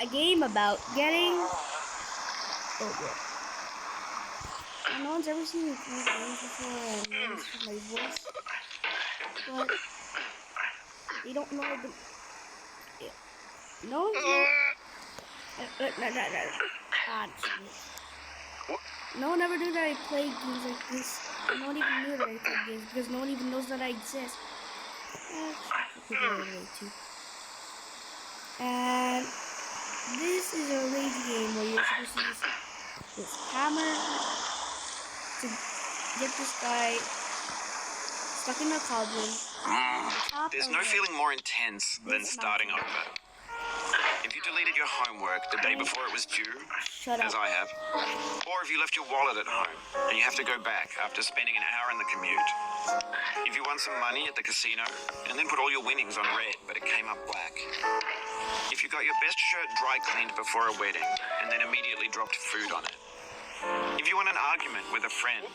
a game about getting. Oh boy. No one's ever seen me play games before, and no one's heard my voice, but they don't know the. Yeah. No one's know. No one ever knew that I played games like this. No one even knew that I played games because no one even knows that I exist. And this is a rage game where you're supposed to use this hammer to get this guy stuck in a cauldron. There's no feeling more intense than starting over. If you deleted your homework the day before it was due, as I have, or if you left your wallet at home and you have to go back after spending an hour in the commute. If you won some money at the casino and then put all your winnings on red but it came up black. If you got your best shirt dry cleaned before a wedding and then immediately dropped food on it. If you won an argument with a friend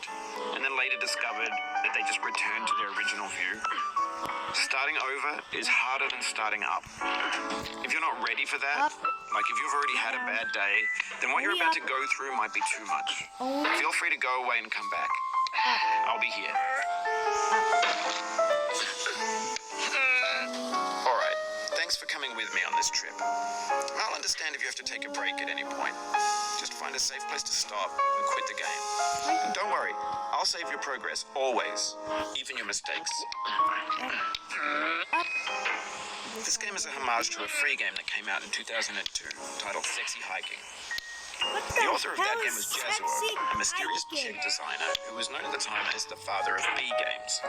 and then later discovered that they just returned to their original view. Starting over is harder than starting up. If you're not ready for that, like if you've already had a bad day, then what you're about to go through might be too much. Feel free to go away and come back. I'll be here. Alright, thanks for coming with me on this trip. I'll understand if you have to take a break at any point. Just find a safe place to stop and quit the game. And don't worry, I'll save your progress, always. Even your mistakes. This game is a homage to a free game that came out in 2002, titled Sexy Hiking. The author of that game was Jazzuo, a mysterious chick designer who was known at the time as the father of B games.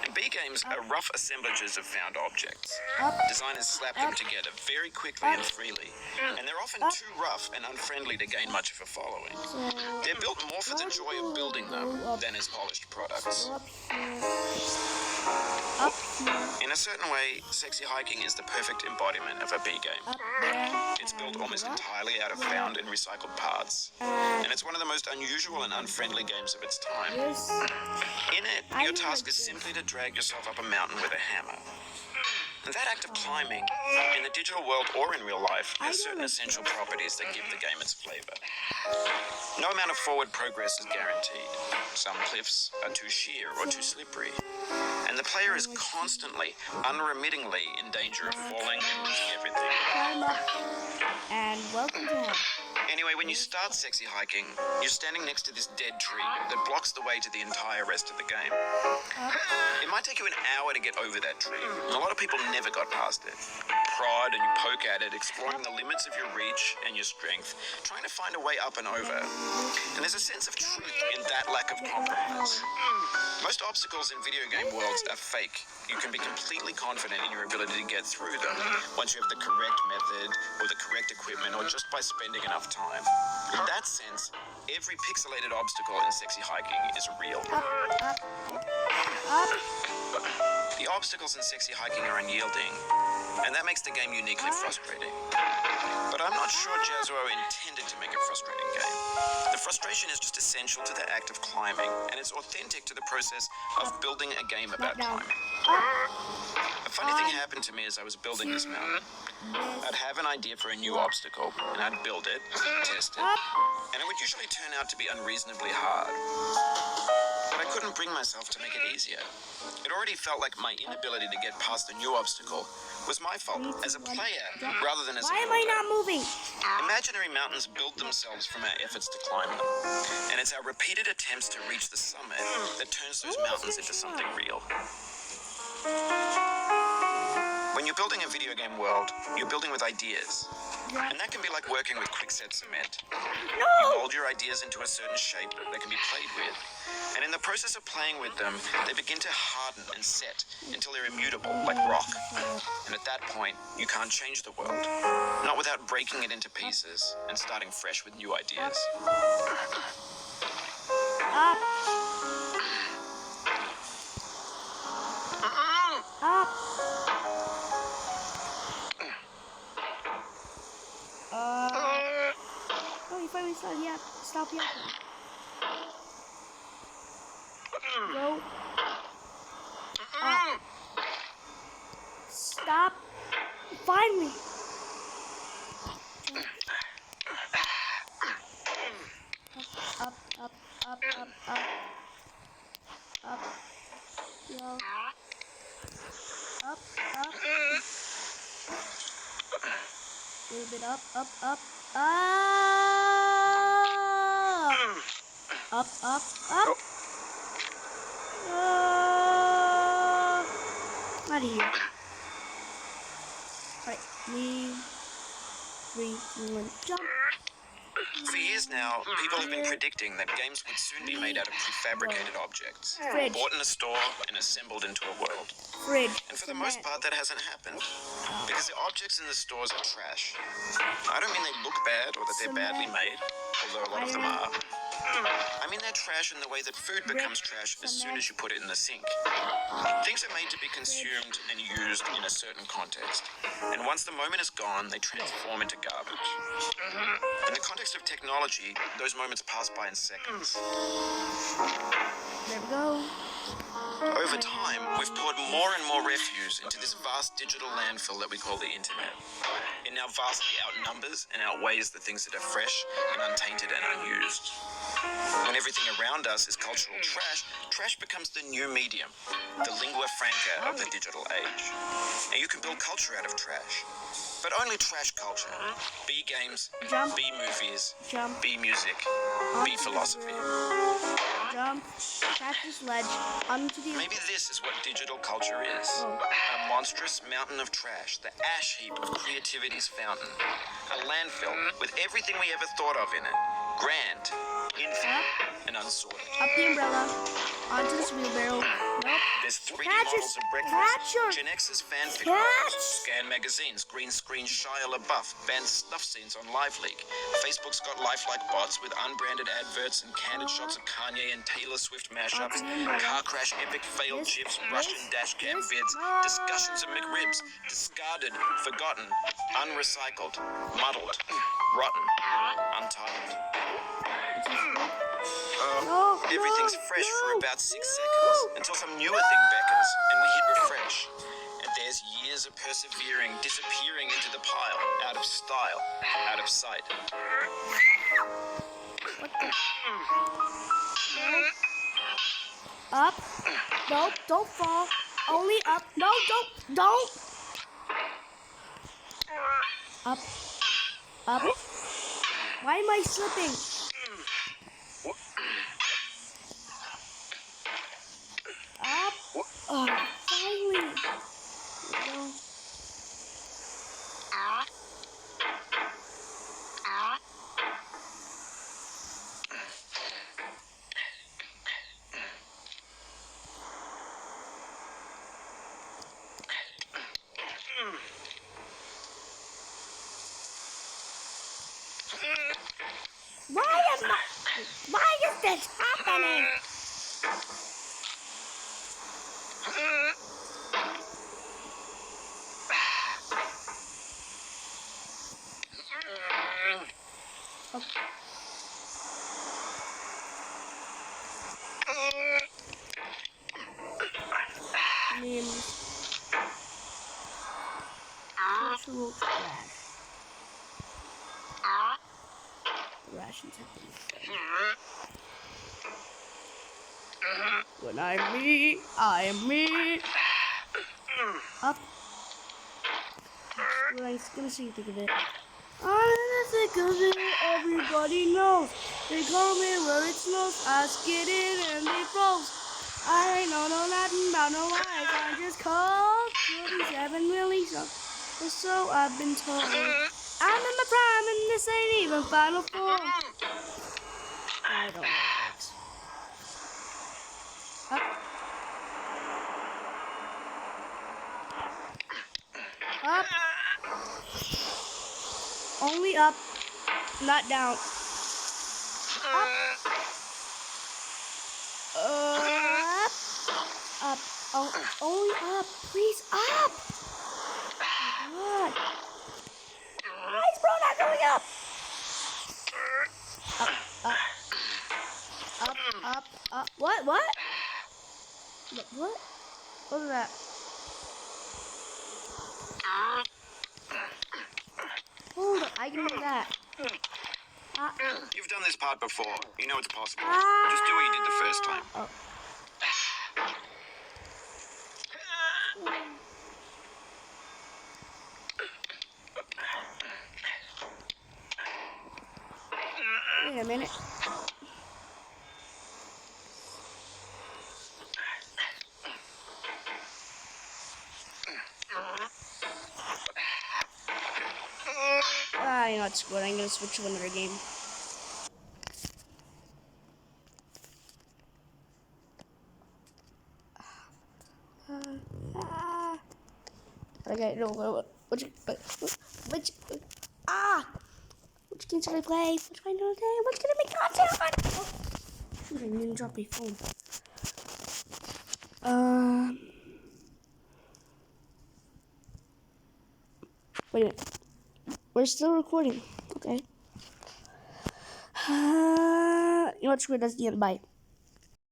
And B games are rough assemblages of found objects. Designers slap them together very quickly and freely, and they're often too rough and unfriendly to gain much of a following. They're built more for the joy of building them than as polished products. In a certain way, Sexy Hiking is the perfect embodiment of a B game. It's built almost entirely out of found and recycled parts, and it's one of the most unusual and unfriendly games of its time. In it, your task is simply to drag yourself up a mountain with a hammer. And that act of climbing, in the digital world or in real life, has certain essential properties that give the game its flavor. No amount of forward progress is guaranteed. Some cliffs are too sheer or too slippery. And the player is constantly, unremittingly in danger of falling and losing everything. And welcome to hell. Anyway, when you start Sexy Hiking, you're standing next to this dead tree that blocks the way to the entire rest of the game. It might take you an hour to get over that tree, and a lot of people never got past it. Prod and you poke at it, exploring the limits of your reach and your strength, trying to find a way up and over. And there's a sense of truth in that lack of compromise. Most obstacles in video game worlds are fake. You can be completely confident in your ability to get through them once you have the correct method or the correct equipment or just by spending enough time. In that sense, every pixelated obstacle in Sexy Hiking is real. The obstacles in Sexy Hiking are unyielding, and that makes the game uniquely frustrating. But I'm not sure Jazzuo intended to make a frustrating game. The frustration is just essential to the act of climbing, and it's authentic to the process of building a game about climbing. A funny thing happened to me as I was building this mountain. I'd have an idea for a new obstacle, and I'd build it, test it, and it would usually turn out to be unreasonably hard. But I couldn't bring myself to make it easier. It already felt like my inability to get past the new obstacle was my fault as a player rather than as a builder. Why am I not moving? Imaginary mountains build themselves from our efforts to climb them. And it's our repeated attempts to reach the summit that turns those mountains into something real. When you're building a video game world, you're building with ideas. And that can be like working with quickset cement. You mold your ideas into a certain shape that can be played with. And in the process of playing with them, they begin to harden and set until they're immutable, like rock. And at that point, you can't change the world. Not without breaking it into pieces and starting fresh with new ideas. Oh, you finally stop yapping. Go. Stop. Find me. bit up. Up. Out of here. Alright, me. 3, 2, 1, jump. For years now, people have been predicting that games would soon be made out of prefabricated objects, Fridge. bought in a store and assembled into a world. Fridge. And for the most part, that hasn't happened, because the objects in the stores are trash. I don't mean they look bad or that they're badly made, although a lot of them are. I mean they're trash in the way that food becomes trash as soon as you put it in the sink. Things are made to be consumed and used in a certain context, and once the moment is gone, they transform into garbage. In the context of technology, those moments pass by in seconds. There we go. Over time, we've poured more and more refuse into this vast digital landfill that we call the internet. It now vastly outnumbers and outweighs the things that are fresh and untainted and unused. When everything around us is cultural trash, trash becomes the new medium, the lingua franca of the digital age. Now you can build culture out of trash, but only trash culture. Be games, Jump. be movies, Jump. be music, be philosophy. Jump. Catch this ledge. Onto the... Maybe this is what digital culture is. A monstrous mountain of trash, the ash heap of creativity's fountain. A landfill with everything we ever thought of in it. Grand, infinite, and unsorted. Up the umbrella. Onto this wheelbarrow. Nope. There's 3D Catch models of your- breakfast, catch your- Gen X's fanfic catch. novels, Scan magazines, green screen Shia LaBeouf, banned snuff scenes on LiveLeak. Facebook's got lifelike bots with unbranded adverts and candid shots of Kanye and Taylor Swift mashups, car crash epic failed chips, Russian dash cam vids, discussions of McRibs, discarded, forgotten, unrecycled, muddled, rotten, untitled. Everything's fresh for about 6 seconds until some newer thing beckons and we hit refresh. And there's years of persevering disappearing into the pile, out of style, out of sight. Up. Nope, don't fall. Only up. No, don't. Up. Why am I slipping? Up. Oh, finally. No. Why is this happening? Cultural trash. Rations have been fed. When I'm me, I am me. Up. Well, I'm gonna see you think of it. I'm gonna think of it, everybody knows. They call me where it snows. I skid it and they froze. I ain't know nothing about no life. I'm just cold. 47 really so. Or so I've been told. I'm in my prime and this ain't even final form. I don't know that. Up. Only up, not down. Up. Oh, only up. Please, up. What? Why is bro not going up? Up. What? What was that? Hold on, I can do that. You've done this part before. You know it's possible. Just do what you did the first time. Oh. minute. You know what, screw it. I'm gonna switch to another game. Okay, no, which game should I play? Which one do I play? What's gonna make content on? Oh, shoot, I didn't drop my phone. Wait a minute. We're still recording. Okay. You know what, screw it, that's the end. Bye.